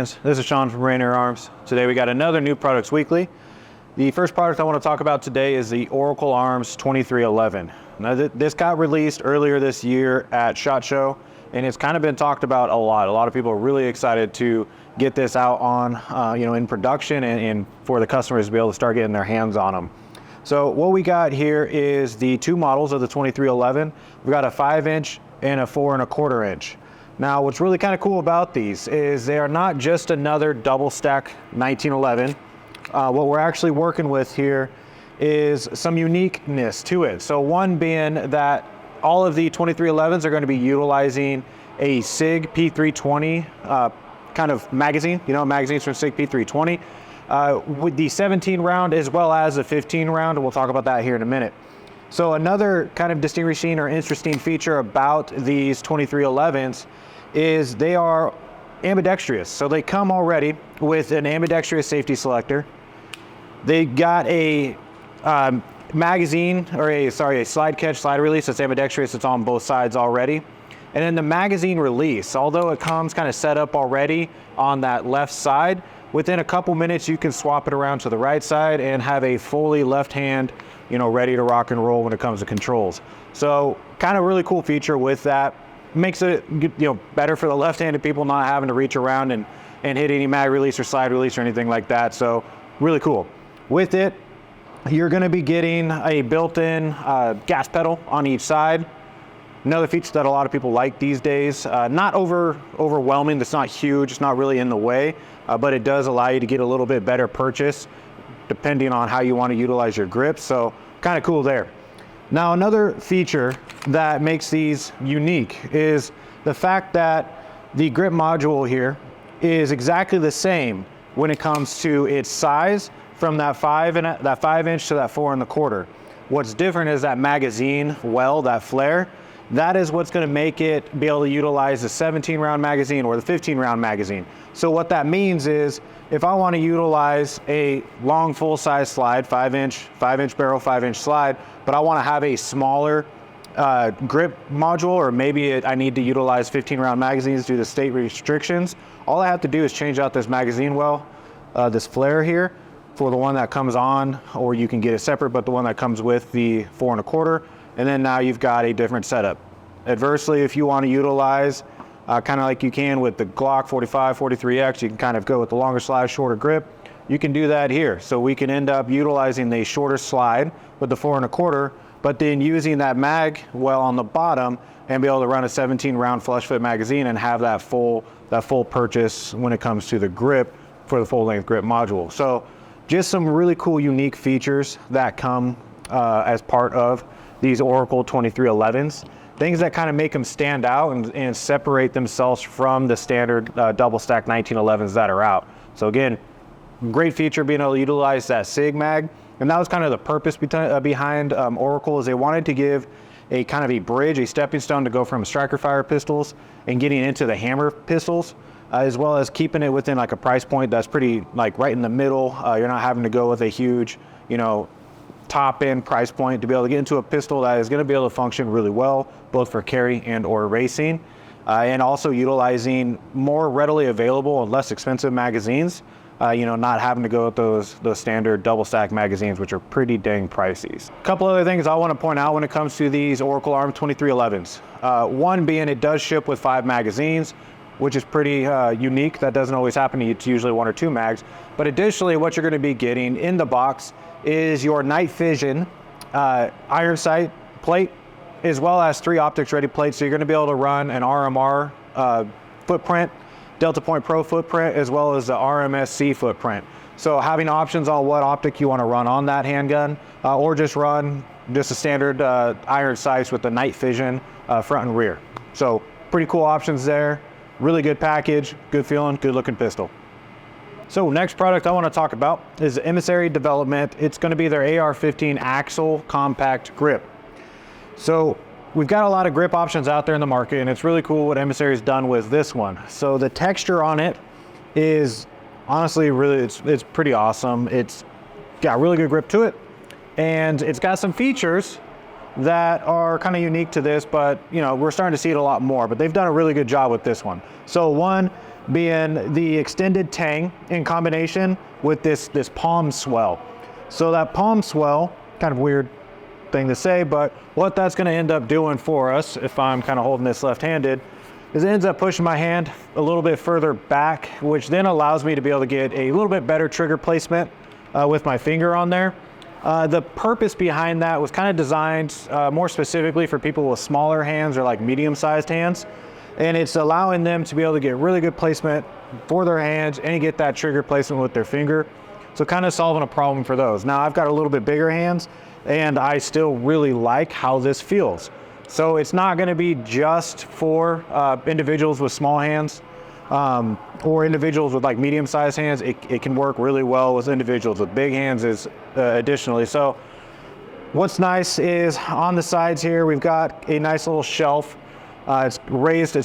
fans, this is Sean from Rainier Arms. Today we got another new products weekly. The first product I want to talk about today is the Oracle Arms 2311. Now this got released earlier this year at SHOT Show, and it's kind of been talked about a lot. A lot of people are really excited to get this out on, in production and for the customers to be able to start getting their hands on them. So what we got here is the two models of the 2311. We've got a 5-inch and a 4 1/4 inch. Now, what's really kind of cool about these is they are not just another double stack 1911. What we're actually working with here is some uniqueness to it. So one being that all of the 2311s are going to be utilizing a SIG P320 kind of magazine, magazines from SIG P320 with the 17 round as well as a 15 round, and we'll talk about that here in a minute. So another kind of distinguishing or interesting feature about these 2311s is they are ambidextrous. So they come already with an ambidextrous safety selector. They got a magazine, or a slide catch, slide release that's ambidextrous. It's on both sides already. And then the magazine release, although it comes kind of set up already on that left side, within a couple minutes you can swap it around to the right side and have a fully left hand, ready to rock and roll when it comes to controls. So kind of really cool feature with that. Makes it better for the left-handed people, not having to reach around and hit any mag release or slide release or anything like that. So really cool. With it, you're going to be getting a built-in gas pedal on each side. Another feature that a lot of people like these days. Not overwhelming. It's not huge. It's not really in the way, but it does allow you to get a little bit better purchase depending on how you want to utilize your grip. So kind of cool there. Now, another feature that makes these unique is the fact that the grip module here is exactly the same when it comes to its size from that 5-inch to that 4 1/4. What's different is that magazine well, that flare. That is what's going to make it be able to utilize the 17 round magazine or the 15 round magazine. So what that means is if I want to utilize a long full size slide, 5-inch barrel, 5-inch slide, but I want to have a smaller grip module, or maybe I need to utilize 15 round magazines due to state restrictions, all I have to do is change out this magazine well, this flare here, for the one that comes on, or you can get it separate, but the one that comes with the 4 1/4. And then now you've got a different setup. Adversely, if you want to utilize, kind of like you can with the Glock 45, 43X, you can kind of go with the longer slide, shorter grip. You can do that here. So we can end up utilizing the shorter slide with the 4 1/4, but then using that mag well on the bottom and be able to run a 17 round flush fit magazine and have that full purchase when it comes to the grip for the full length grip module. So just some really cool, unique features that come as part of these Oracle 2311s, things that kind of make them stand out and separate themselves from the standard double stack 1911s that are out. So again, great feature being able to utilize that SIG mag, and that was kind of the purpose behind Oracle, is they wanted to give a kind of a bridge, a stepping stone to go from striker fire pistols and getting into the hammer pistols, as well as keeping it within like a price point that's pretty like right in the middle. You're not having to go with a huge, top end price point to be able to get into a pistol that is going to be able to function really well, both for carry and or racing, and also utilizing more readily available and less expensive magazines, not having to go with those standard double stack magazines, which are pretty dang pricey. A couple other things I want to point out when it comes to these Oracle Arms 2311s. One being it does ship with 5 magazines, which is pretty unique. That doesn't always happen. It's usually 1 or 2 mags. But additionally, what you're going to be getting in the box is your night vision iron sight plate, as well as 3 optics ready plates. So you're going to be able to run an RMR footprint, Delta Point Pro footprint, as well as the RMSC footprint. So having options on what optic you want to run on that handgun, or just run a standard iron sights with the night vision front and rear. So pretty cool options there. Really good package, good feeling, good looking pistol. So next product I want to talk about is the Emissary development. It's going to be their AR-15 Axle Compact Grip. So we've got a lot of grip options out there in the market, and it's really cool what Emissary's done with this one. So the texture on it is honestly it's pretty awesome. It's got really good grip to it, and it's got some features that are kind of unique to this, but we're starting to see it a lot more, but they've done a really good job with this one. So one, being the extended tang in combination with this palm swell. So that palm swell, kind of weird thing to say, but what that's going to end up doing for us, if I'm kind of holding this left-handed, is it ends up pushing my hand a little bit further back, which then allows me to be able to get a little bit better trigger placement with my finger on there. The purpose behind that was kind of designed more specifically for people with smaller hands or like medium-sized hands, and it's allowing them to be able to get really good placement for their hands and get that trigger placement with their finger. So kind of solving a problem for those. Now I've got a little bit bigger hands, and I still really like how this feels. So it's not going to be just for individuals with small hands or individuals with like medium-sized hands. It can work really well with individuals with big hands additionally. So what's nice is on the sides here, we've got a nice little shelf. It's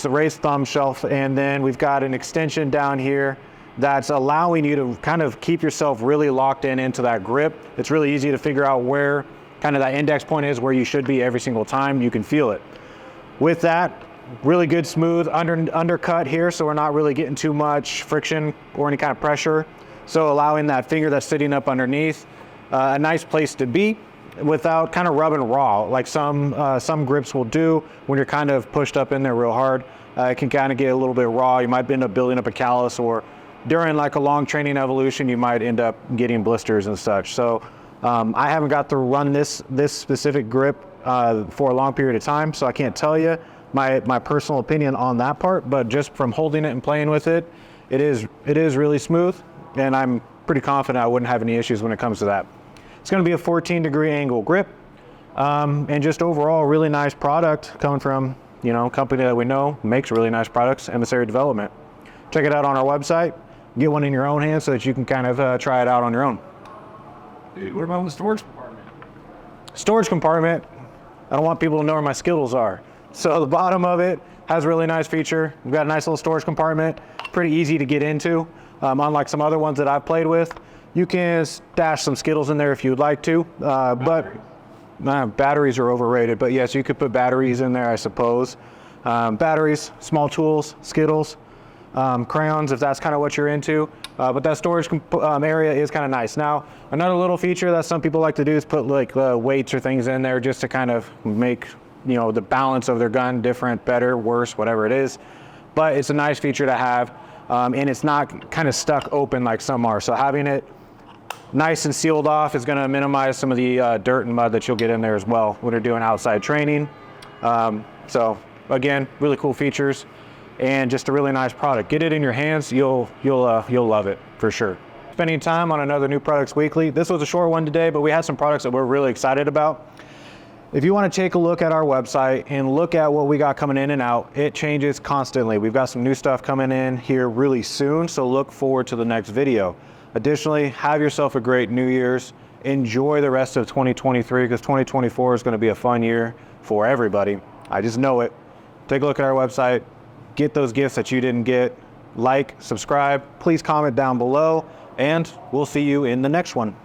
a raised thumb shelf, and then we've got an extension down here that's allowing you to kind of keep yourself really locked into that grip. It's really easy to figure out where kind of that index point is, where you should be every single time. You can feel it. With that, really good smooth undercut here, so we're not really getting too much friction or any kind of pressure. So allowing that finger that's sitting up underneath a nice place to be without kind of rubbing raw, like some grips will do when you're kind of pushed up in there real hard. It can kind of get a little bit raw. You might end up building up a callus, or during like a long training evolution, you might end up getting blisters and such. So I haven't got to run this specific grip for a long period of time, so I can't tell you my personal opinion on that part, but just from holding it and playing with it, it is really smooth, and I'm pretty confident I wouldn't have any issues when it comes to that. It's going to be a 14-degree angle grip, and just overall really nice product coming from, you know, a company that we know makes really nice products, Emissary Development. Check it out on our website. Get one in your own hand so that you can kind of try it out on your own. Dude, what about the storage compartment? Storage compartment, I don't want people to know where my Skittles are. So the bottom of it has a really nice feature. We've got a nice little storage compartment, pretty easy to get into. Unlike some other ones that I've played with, you can stash some Skittles in there if you'd like to, but batteries are overrated. But yes, you could put batteries in there, I suppose. Batteries, small tools, Skittles, crayons, if that's kind of what you're into. But that storage area is kind of nice. Now, another little feature that some people like to do is put like weights or things in there just to kind of make, you know, the balance of their gun different, better, worse, whatever it is. But it's a nice feature to have, and it's not kind of stuck open like some are. So having it nice and sealed off is going to minimize some of the dirt and mud that you'll get in there as well when you're doing outside training. So again, really cool features and just a really nice product. Get it in your hands, you'll love it for sure. Spending time on another New Products Weekly. This was a short one today, but we had some products that we're really excited about. If you want to take a look at our website and look at what we got coming in and out, it changes constantly. We've got some new stuff coming in here really soon, so look forward to the next video. Additionally, have yourself a great New Year's. Enjoy the rest of 2023, because 2024 is going to be a fun year for everybody. I just know it. Take a look at our website. Get those gifts that you didn't get. Like, subscribe, please comment down below, and we'll see you in the next one.